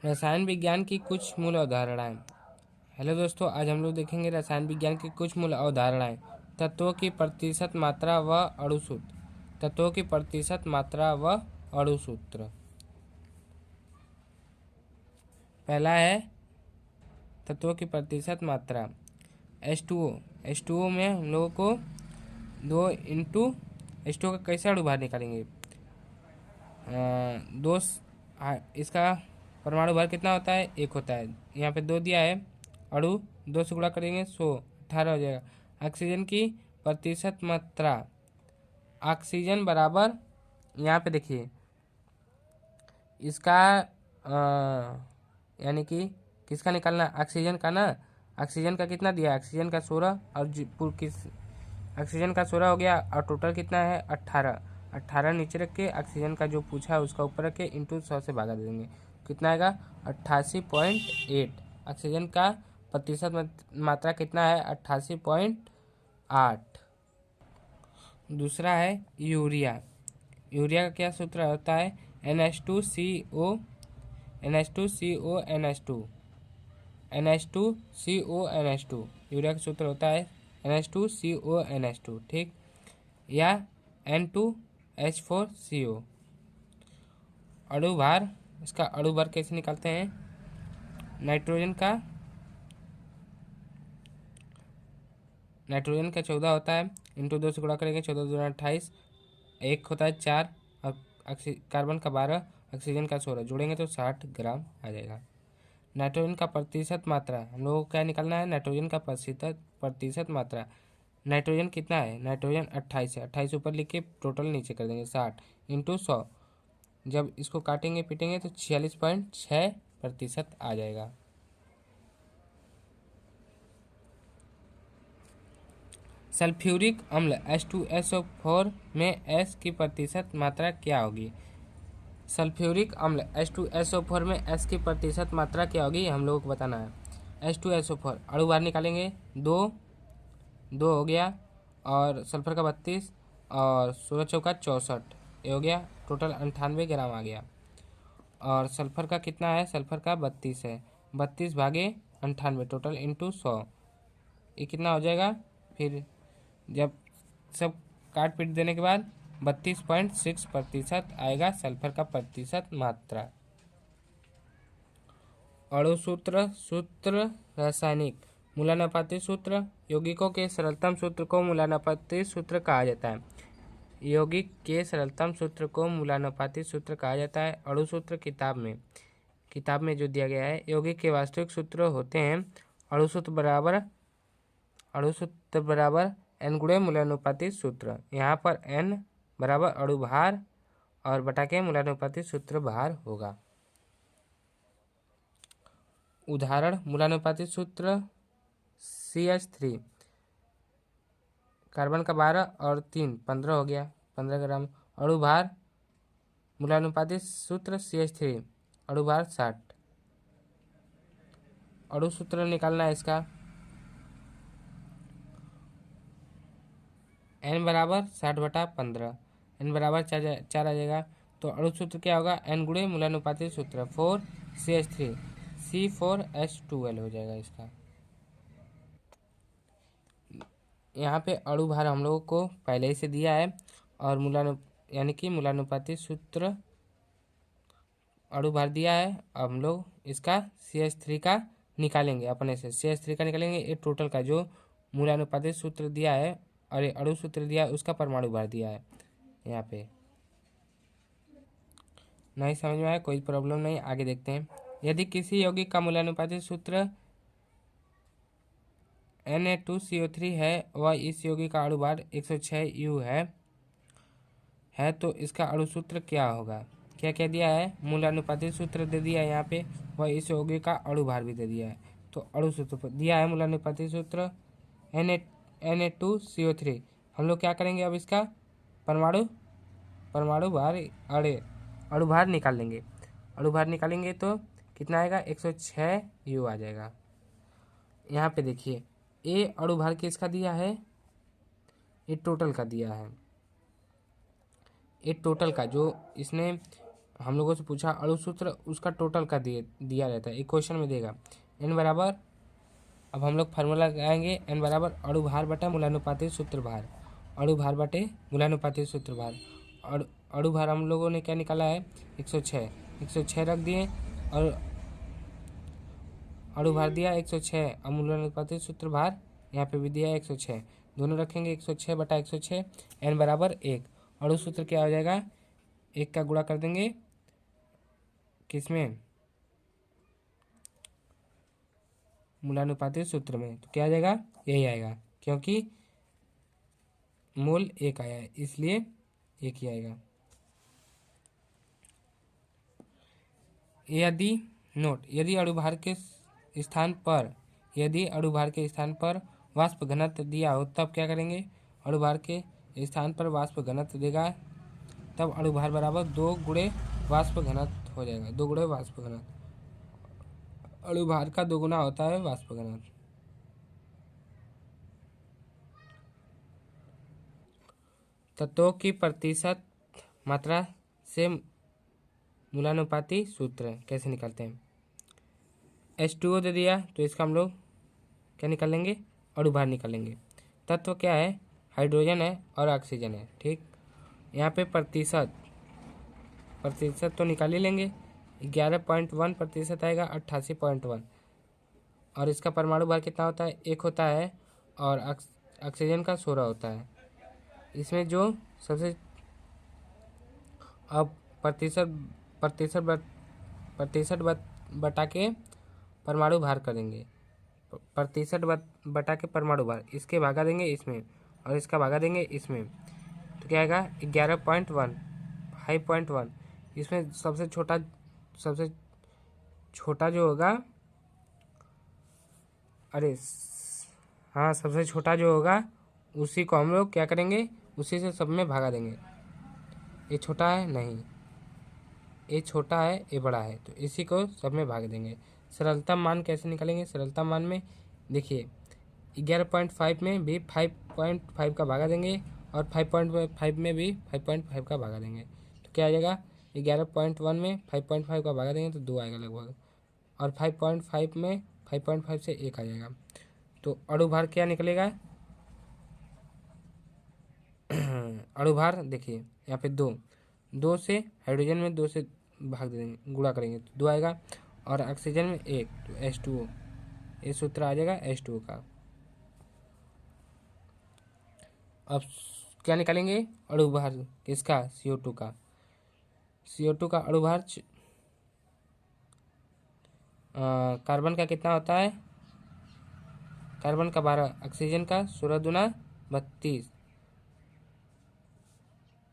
रसायन विज्ञान की कुछ मूल अवधारणाएं। हेलो दोस्तों, आज हम लोग देखेंगे रसायन विज्ञान की कुछ मूल अवधारणाएं। तत्वों की प्रतिशत मात्रा व अणुसूत्र। तत्वों की प्रतिशत मात्रा व अणुसूत्र। पहला है तत्वों की प्रतिशत मात्रा। H2O। H2O में हम लोगों को 2 × H2O का कैसे अणु बाहर निकालेंगे। दो इसका परमाणु भार कितना होता है, 1 होता है। यहाँ पे 2 दिया है, अणु 2 से गुणा करेंगे 100, 18 हो जाएगा। ऑक्सीजन की प्रतिशत मात्रा। ऑक्सीजन बराबर, यहाँ पे देखिए इसका यानी कि किसका निकालना, ऑक्सीजन का ना। ऑक्सीजन का कितना दिया है, ऑक्सीजन का 16 और ऑक्सीजन का 16 हो गया और टोटल कितना है 18। 18 नीचे रख के ऑक्सीजन का जो पूछा है उसका ऊपर रख के इंटू 100 से भागा दे देंगे, कितना आएगा 88.8। ऑक्सीजन का प्रतिशत मात्रा कितना है 88.8। दूसरा है यूरिया। यूरिया का क्या सूत्र होता है, NH2CO NH2CO NH2 NH2CO NH2। Urea का सूत्र होता है NH2CO NH2, ठीक, या N2H4CO। अणु भार, इसका अणु भार कैसे निकालते हैं। नाइट्रोजन का 14 होता है, इंटू 2 से गुणा करेंगे 14 दूना 28, 1 होता है 4 और कार्बन का 12, ऑक्सीजन का 16, जोड़ेंगे तो 60 ग्राम आ जाएगा। नाइट्रोजन का प्रतिशत मात्रा, हम लोगों को क्या निकालना है, नाइट्रोजन का प्रतिशत मात्रा। नाइट्रोजन कितना है, नाइट्रोजन 28 है, 28 ऊपर लिख के टोटल नीचे कर देंगे 60 इंटू 100। जब इसको काटेंगे पीटेंगे तो 46.6% आ जाएगा। सल्फ्यूरिक अम्ल H2SO4 में S की प्रतिशत मात्रा क्या होगी। सल्फ्यूरिक अम्ल H2SO4 में S की प्रतिशत मात्रा क्या होगी, हम लोगों को बताना है। H2SO4 अणु बाहर निकालेंगे, 2 हो गया और सल्फर का 32 और 16 चौका 64, ये हो गया, टोटल 98 ग्राम आ गया। और सल्फर का कितना है, सल्फर का 32 है, 32 भागे 98 टोटल इंटू 100, ये कितना हो जाएगा। फिर जब सब काट पीट देने के बाद 32.6% आएगा सल्फर का प्रतिशत मात्रा। अणुसूत्र सूत्र। रासायनिक मूलानुपाती सूत्र। यौगिकों के सरलतम सूत्र को मूलानुपाती सूत्र कहा जाता है। यौगिक के सरलतम सूत्र को मूलानुपाती सूत्र कहा जाता है। अणुसूत्र किताब में जो दिया गया है, यौगिक के वास्तविक सूत्र होते हैं अणुसूत्र बराबर n गुणे मूलानुपाती सूत्र। यहाँ पर n बराबर अणु भार और बटा के मूलानुपाती सूत्र भार होगा। उदाहरण, मूलानुपाती सूत्र CH3, कार्बन का 12 और 3 15 हो गया, 15 ग्राम। अणु भार, मूलानुपाती सूत्र CH3, अणु भार 60। अणु सूत्र निकालना है इसका, n बराबर 60/15, n बराबर 4 आ जाएगा। तो अणु सूत्र क्या होगा, n गुणे मूलानुपाती सूत्र 4CH3 C4H12 हो जाएगा इसका। यहाँ पे अणु भार हम लोगों को पहले ही से दिया है और यानी कि मूलानुपाती सूत्र अणु भार दिया है। अब हम लोग इसका CH3 का निकालेंगे, अपने से CH3 का निकालेंगे। ये टोटल का जो मूलानुपाती सूत्र दिया है और ये अणु सूत्र दिया है उसका परमाणु भार दिया है। यहाँ पे नहीं समझ में आया, कोई प्रॉब्लम नहीं, आगे देखते हैं। यदि किसी यौगिक का मूलानुपाती सूत्र Na2CO3 है व इस यौगिक का अणु भार 106 U है तो इसका अणु सूत्र क्या होगा। क्या क्या दिया है, मूलानुपाती सूत्र दे दिया है यहाँ पे, व इस यौगिक का अणु भार भी दे दिया है। तो अणु सूत्र दिया है मूलानुपाती सूत्र Na2CO3। हम लोग क्या करेंगे, अब इसका परमाणु भार अणु भार निकाल लेंगे। अणु भार निकालेंगे तो कितना आएगा, 106 U आ जाएगा। यहाँ पे देखिए, ये अणु भार किसका दिया है, ये टोटल का दिया है। ये टोटल का जो इसने हम लोगों से पूछा अणु सूत्र, उसका टोटल का दिया रहता है, एक क्वेश्चन में देगा n बराबर, अब हम लोग फार्मूला लगाएंगे n बराबर अणु भार बटा मूलानुपाती सूत्र भार, अणु भार बटे मूलानुपाती सूत्र भार। अणु भार हम लोगों ने क्या निकाला है 106, 106 रख दिए और अणु भार दिया 106, अब मूलानुपाती सूत्र भार यहाँ पे भी दिया 106, दोनों रखेंगे 106 बटा 106, n बराबर 1। अणु सूत्र क्या हो जाएगा, 1 का गुणा कर देंगे किसमें, मूलानुपाती सूत्र में, तो क्या आ जाएगा, यही आएगा, क्योंकि मूल 1 आया है इसलिए 1 ही आएगा। यदि नोट, यदि अणुभार के स्थान पर, यदि अणुभार के स्थान पर वाष्प घनत्व दिया हो तब क्या करेंगे, अणुभार के स्थान पर वाष्प घनत्व देगा तब अणुभार बराबर 2 गुणे वाष्प घनत्व हो जाएगा, 2 गुणे वाष्प घनत्व, अणुभार का 2 गुना होता है वाष्प घनत्व। तत्वों की प्रतिशत मात्रा से मूलानुपाती सूत्र कैसे निकालते हैं, H2O दे दिया तो इसका हम लोग क्या निकालेंगे, अणुभार निकालेंगे। तत्व क्या है, हाइड्रोजन है और ऑक्सीजन है, ठीक। यहाँ पे प्रतिशत तो निकाल ही लेंगे, 11.1% आएगा 88.1, और इसका परमाणु भार कितना होता है, 1 होता है, और ऑक्सीजन का 16 होता है। इसमें जो सबसे, अब प्रतिशत बटा के परमाणु भार करेंगे, प्रतिशत बटा के परमाणु भार, इसके भागा देंगे इसमें और इसका भागा देंगे इसमें, तो क्या आएगा 11.1, 5.1। इसमें सबसे छोटा जो होगा, अरे हाँ, सबसे छोटा जो होगा उसी को हम लोग क्या करेंगे, उसी से सब में भागा देंगे। ये छोटा है नहीं, ये छोटा है ये बड़ा है, तो इसी को सब में भाग देंगे। सरलता मान कैसे निकालेंगे, सरलता मान में देखिए 11.5 में भी 5.5 का भागा देंगे और 5.5 में भी 5.5 का भागा देंगे, तो क्या आ जाएगा, 11.1 में 5.5 का भागा देंगे तो 2 आएगा लगभग, और 5.5 में 5.5 से 1 आ जाएगा, तो अणुभार क्या निकलेगा, अणुभार देखिए यहाँ पे 2 से हाइड्रोजन में 2 से भाग देंगे, गुणा करेंगे तो 2 आएगा, और ऑक्सीजन में 1, तो H2O, ये सूत्र आ जाएगा H2O का। अब क्या निकालेंगे, अणुभार किसका, CO2 का, CO2 का अणुभार कार्बन का कितना होता है, कार्बन का 12, ऑक्सीजन का 16 दूना 32,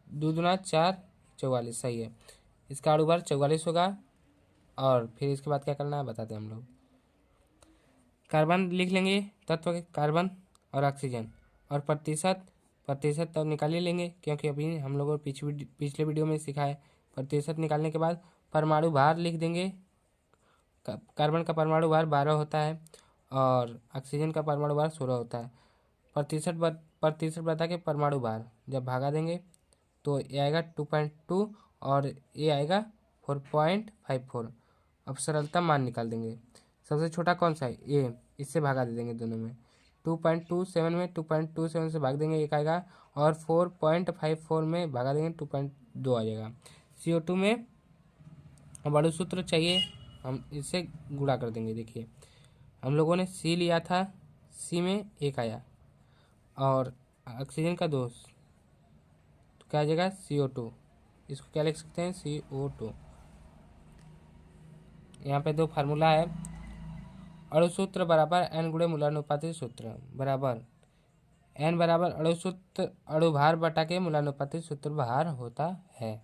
2 दूना 4, 44, सही है, इसका अणुभार 44 होगा। और फिर इसके बाद क्या करना है बताते हैं हम लोग, कार्बन लिख लेंगे, तत्व के कार्बन और ऑक्सीजन, और प्रतिशत तो निकाल ही लेंगे क्योंकि अभी हम लोगों ने पिछले वीडियो में सीखा है। प्रतिशत निकालने के बाद परमाणु भार लिख देंगे, कार्बन का परमाणु भार 12 होता है और ऑक्सीजन का परमाणु भार 16 होता है। प्रतिशत बता के परमाणु भार जब भागा देंगे तो ये आएगा 2.2 और ये आएगा 4.54। अब सरलता मान निकाल देंगे, सबसे छोटा कौन सा है, ये, इससे भागा दे देंगे दोनों में, 2.27 में 2.27 से भाग देंगे 1 आएगा, और 4.54 में भागा देंगे 2.2 आ जाएगा। CO2 में अब अणु सूत्र चाहिए, हम इससे गुणा कर देंगे। देखिए हम लोगों ने C लिया था, C में 1 आया और ऑक्सीजन का 2, तो क्या आ जाएगा CO2, इसको क्या लिख सकते हैं CO2। यहाँ पे 2 फार्मूला है, अणु सूत्र बराबर n गुणे मूलानुपाती सूत्र बराबर n बराबर अणु सूत्र अणुभार बटा के मूलानुपाती सूत्र भार होता है।